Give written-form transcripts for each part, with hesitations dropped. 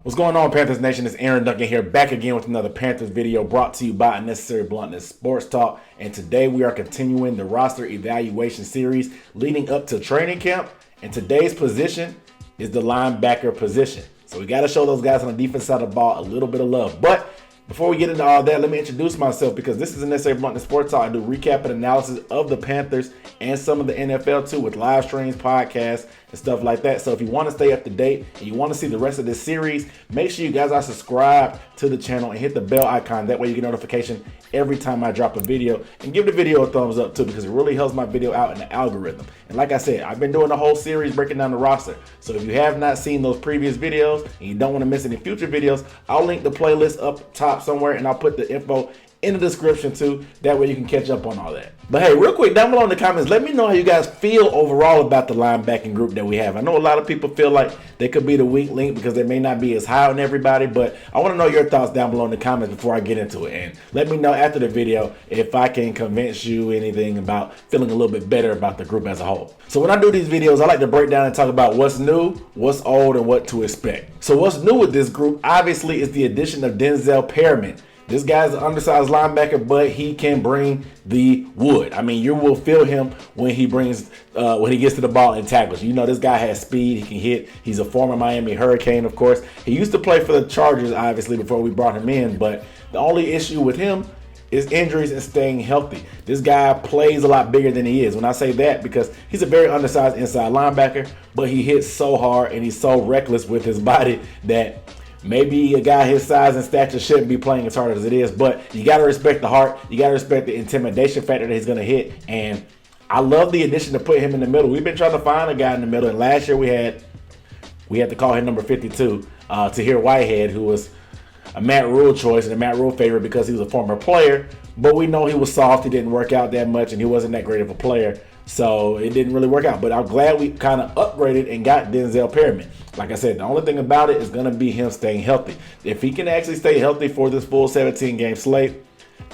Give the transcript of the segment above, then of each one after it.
What's going on, Panthers Nation? It's Aaron Duncan here, back again with another Panthers video brought to you by Unnecessary Bluntness Sports Talk. And today we are continuing the roster evaluation series leading up to training camp. And today's position is the linebacker position. So we got to show those guys on the defense side of the ball a little bit of love. But before we get into all that, let me introduce myself because this is Unnecessary Bluntness Sports Talk. I do recap and analysis of the Panthers and some of the NFL too with live streams, podcasts, and stuff like that. So if you want to stay up to date and you want to see the rest of this series, make sure you guys are subscribed to the channel and hit the bell icon. That way you get notification every time I drop a video, and give the video a thumbs up too because it really helps my video out in the algorithm. And like I said, I've been doing the whole series breaking down the roster. So if you have not seen those previous videos and you don't want to miss any future videos, I'll link the playlist up top somewhere and I'll put the info in the description too. That way you can catch up on all that. But hey, real quick, down below in the comments, let me know how you guys feel overall about the linebacking group that we have. I know a lot of people feel like they could be the weak link because they may not be as high on everybody, but I want to know your thoughts down below in the comments before I get into it. And let me know after the video if I can convince you anything about feeling a little bit better about the group as a whole. So when I do these videos, I like to break down and talk about what's new, what's old, and what to expect. So what's new with this group, obviously, is the addition of Denzel Pearman. This guy's an undersized linebacker, but he can bring the wood. I mean, you will feel him when he brings, when he gets to the ball and tackles. You know, this guy has speed. He can hit. He's a former Miami Hurricane, of course. He used to play for the Chargers, obviously, before we brought him in. But the only issue with him is injuries and staying healthy. This guy plays a lot bigger than he is. When I say that, because he's a very undersized inside linebacker, but he hits so hard and he's so reckless with his body that maybe a guy his size and stature shouldn't be playing as hard as it is. But you got to respect the heart. You got to respect the intimidation factor that he's going to hit. And I love the addition to put him in the middle. We've been trying to find a guy in the middle. And last year we had to call him number 52, Tahir Whitehead, who was a Matt Rhule choice and a Matt Rhule favorite because he was a former player. But we know he was soft. He didn't work out that much, and he wasn't that great of a player. So it didn't really work out. But I'm glad we kind of upgraded and got Denzel Pearman. Like I said, the only thing about it is going to be him staying healthy. If he can actually stay healthy for this full 17-game slate,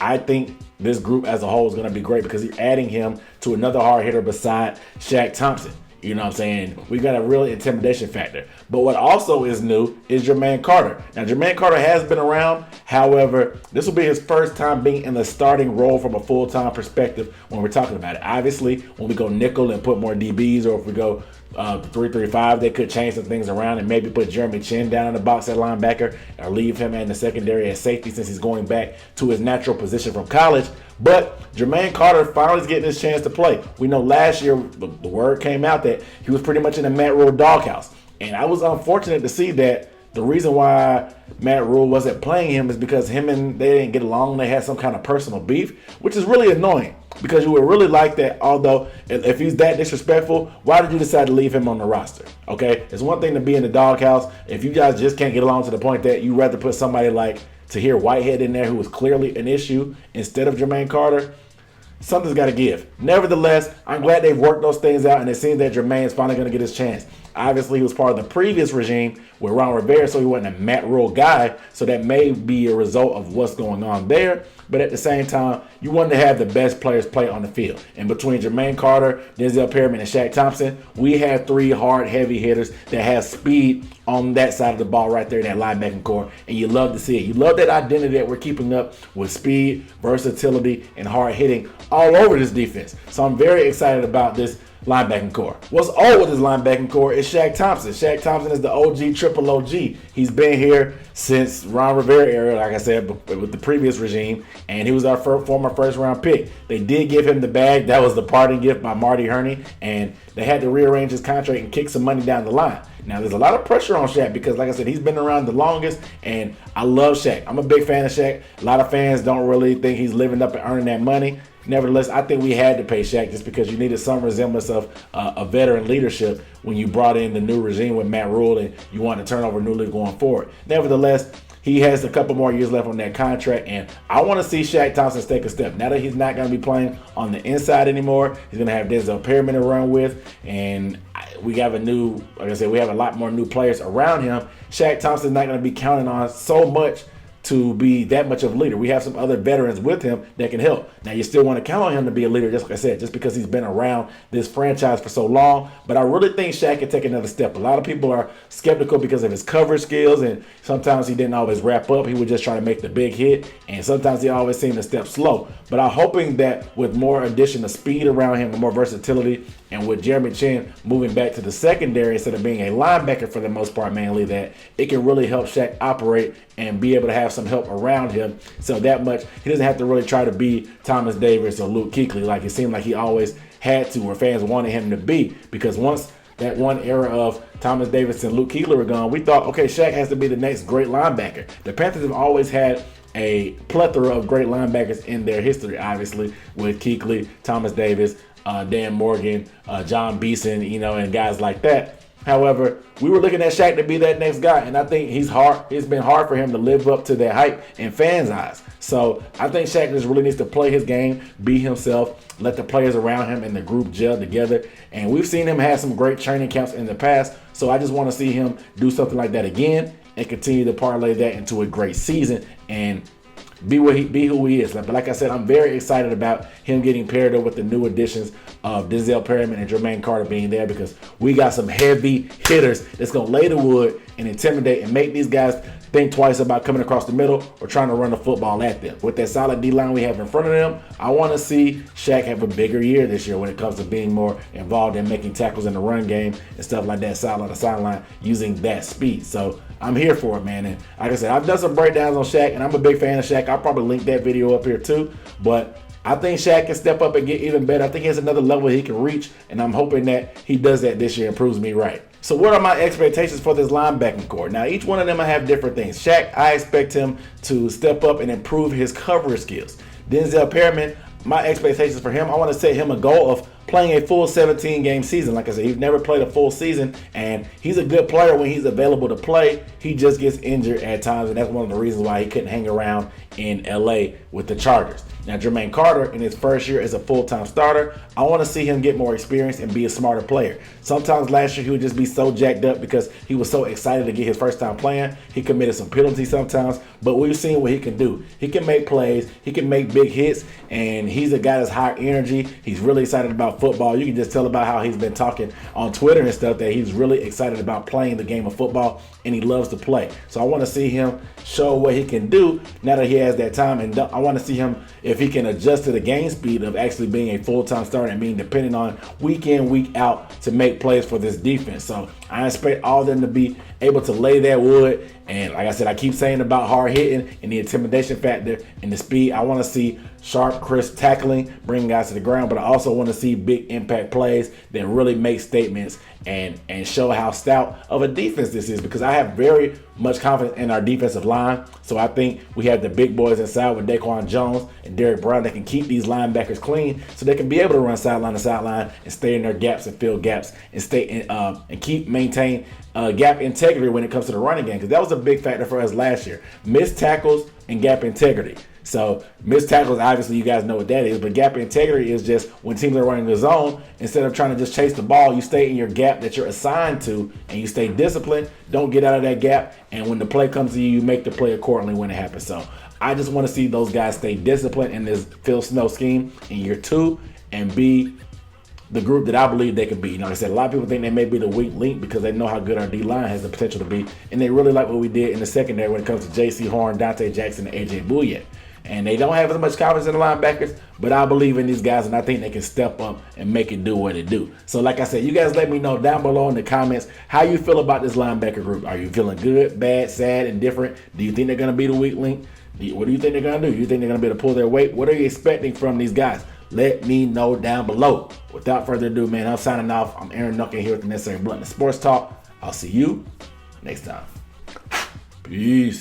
I think this group as a whole is going to be great because you're adding him to another hard hitter beside Shaq Thompson. You know what I'm saying? We got a real intimidation factor. But what also is new is Jermaine Carter. Now, Jermaine Carter has been around. However, this will be his first time being in the starting role from a full-time perspective when we're talking about it. Obviously, when we go nickel and put more DBs, or if we go 3-3-5, they could change some things around and maybe put Jeremy Chin down in the box at linebacker or leave him in the secondary at safety since he's going back to his natural position from college. But Jermaine Carter finally is getting his chance to play. We know last year the word came out that he was pretty much in the Matt Rhule doghouse. And I was unfortunate to see that the reason why Matt Rhule wasn't playing him is because him and they didn't get along. They had some kind of personal beef, which is really annoying because you would really like that. Although if he's that disrespectful, why did you decide to leave him on the roster? Okay, it's one thing to be in the doghouse. If you guys just can't get along to the point that you rather put somebody like Tahir Whitehead in there, who was clearly an issue, instead of Jermaine Carter, something's got to give. Nevertheless, I'm glad they've worked those things out, and it seems that Jermaine is finally going to get his chance. Obviously, he was part of the previous regime with Ron Rivera, so he wasn't a Matt Rhule guy, so that may be a result of what's going on there. But at the same time, you want to have the best players play on the field. And between Jermaine Carter, Denzel Pearman, and Shaq Thompson, we have three hard, heavy hitters that have speed on that side of the ball right there in that linebacking core. And you love to see it. You love that identity that we're keeping up with speed, versatility, and hard hitting all over this defense. So I'm very excited about this linebacking core. What's old with his linebacking core is Shaq Thompson. Shaq Thompson is the OG, triple OG. He's been here since Ron Rivera era, like I said, with the previous regime, and he was our former first-round pick. They did give him the bag. That was the parting gift by Marty Herney, and they had to rearrange his contract and kick some money down the line. Now, there's a lot of pressure on Shaq because, like I said, he's been around the longest, and I love Shaq. I'm a big fan of Shaq. A lot of fans don't really think he's living up and earning that money. Nevertheless, I think we had to pay Shaq just because you needed some resemblance of a veteran leadership when you brought in the new regime with Matt Rhule and you wanted to turn over a new league going forward. Nevertheless, he has a couple more years left on that contract, and I want to see Shaq Thompson take a step. Now that he's not going to be playing on the inside anymore, he's going to have Denzel Pearman to run with, and we have like I said, we have a lot more new players around him. Shaq Thompson's not going to be counting on so much to be that much of a leader. We have some other veterans with him that can help. Now, you still want to count on him to be a leader, just like I said, just because he's been around this franchise for so long. But I really think Shaq can take another step. A lot of people are skeptical because of his coverage skills, and sometimes he didn't always wrap up. He would just try to make the big hit, and sometimes he always seemed to step slow. But I'm hoping that with more addition of speed around him and more versatility, and with Jeremy Chin moving back to the secondary instead of being a linebacker for the most part mainly, that it can really help Shaq operate and be able to have some help around him. So that much, he doesn't have to really try to be Thomas Davis or Luke Kuechly like it seemed like he always had to, or fans wanted him to be. Because once that one era of Thomas Davis and Luke Kuechly were gone, we thought, okay, Shaq has to be the next great linebacker. The Panthers have always had a plethora of great linebackers in their history, obviously, with Kuechly, Thomas Davis, Dan Morgan, John Beeson, and guys like that. However, we were looking at Shaq to be that next guy, and I think it's been hard for him to live up to that hype in fans' eyes. So I think Shaq just really needs to play his game, be himself, let the players around him and the group gel together. And we've seen him have some great training camps in the past, so I just want to see him do something like that again and continue to parlay that into a great season and be who he is. But like I said, I'm very excited about him getting paired up with the new additions of Denzel Pearman and Jermaine Carter being there, because we got some heavy hitters that's going to lay the wood and intimidate and make these guys think twice about coming across the middle or trying to run the football at them. With that solid D-line we have in front of them, I want to see Shaq have a bigger year this year when it comes to being more involved in making tackles in the run game and stuff like that, sideline to sideline, using that speed. So I'm here for it, man. And like I said, I've done some breakdowns on Shaq, and I'm a big fan of Shaq. I'll probably link that video up here too. But I think Shaq can step up and get even better. I think he has another level he can reach, and I'm hoping that he does that this year and proves me right. So what are my expectations for this linebacking core? Now, each one of them I have different things. Shaq, I expect him to step up and improve his coverage skills. Denzel Pearman, my expectations for him, I want to set him a goal of playing a full 17-game season. Like I said, he's never played a full season, and he's a good player when he's available to play. He just gets injured at times, and that's one of the reasons why he couldn't hang around in LA with the Chargers. Now, Jermaine Carter, in his first year as a full-time starter, I want to see him get more experience and be a smarter player. Sometimes last year he would just be so jacked up because he was so excited to get his first time playing. He committed some penalties sometimes, but we've seen what he can do. He can make plays, he can make big hits, and he's a guy that's high energy. He's really excited about football. You can just tell about how he's been talking on Twitter and stuff that he's really excited about playing the game of football, and he loves to play. So I want to see him show what he can do now that he has that time, and I want to see him if he can adjust to the game speed of actually being a full-time starter and being dependent on week in, week out to make plays for this defense. So I expect all of them to be able to lay that wood. And like I said, I keep saying about hard hitting and the intimidation factor and the speed. I want to see sharp, crisp tackling, bringing guys to the ground, but I also want to see big impact plays that really make statements and show how stout of a defense this is, because I have very much confidence in our defensive line. So I think we have the big boys inside with Daquan Jones and Derek Brown that can keep these linebackers clean, so they can be able to run sideline to sideline and stay in their gaps and fill gaps and stay in, and maintain gap integrity when it comes to the running game, because that was a big factor for us last year. Missed tackles and gap integrity. So missed tackles, obviously you guys know what that is, but gap integrity is just when teams are running the zone, instead of trying to just chase the ball, you stay in your gap that you're assigned to and you stay disciplined, don't get out of that gap, and when the play comes to you, you make the play accordingly when it happens. So I just want to see those guys stay disciplined in this Phil Snow scheme in year 2 and be the group that I believe they could be. Like I said, a lot of people think they may be the weak link because they know how good our D-line has the potential to be, and they really like what we did in the secondary when it comes to J.C. Horn, Dante Jackson, and A.J. Bouye. And they don't have as much confidence in the linebackers, but I believe in these guys, and I think they can step up and make it do what it do. So like I said, you guys let me know down below in the comments how you feel about this linebacker group. Are you feeling good, bad, sad, indifferent? Do you think they're going to be the weak link? What do you think they're going to do? You think they're going to be able to pull their weight? What are you expecting from these guys? Let me know down below. Without further ado, man, I'm signing off. I'm Aaron Duncan here with the Necessary Bluntness Sports Talk. I'll see you next time. Peace.